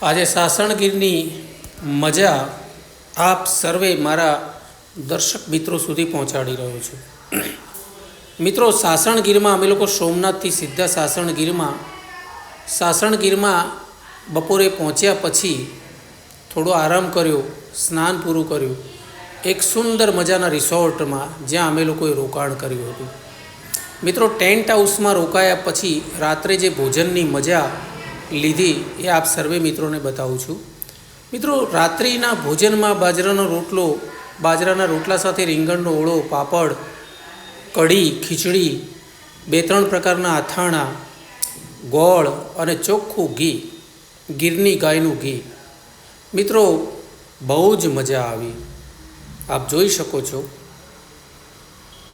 આજે સાસણગીરની મજા આપ સર્વે મારા દર્શક મિત્રો સુધી પહોંચાડી રહ્યો છું। મિત્રો, સાસણગીરમાં અમે લોકો સોમનાથથી સીધા સાસણગીરમાં બપોરે પહોંચ્યા પછી થોડો આરામ કર્યો, સ્નાન પૂરું કર્યું એક સુંદર મજાના રિસોર્ટમાં, જ્યાં અમે લોકોએ રોકાણ કર્યું હતું। મિત્રો, ટેન્ટ હાઉસમાં રોકાયા પછી રાત્રે જે ભોજનની મજા લીધી એ આપ સર્વે મિત્રોને બતાવું છું। મિત્રો, રાત્રિના ભોજનમાં બાજરાના રોટલા સાથે રીંગણનો ઓળો, પાપડ, કઢી, ખીચડી, 2-3 પ્રકારના અથાણાં, ગોળ અને ચોખ્ખું ઘી, ગીરની ગાયનું ઘી। મિત્રો, બહુ જ મજા આવી। આપ જોઈ શકો છો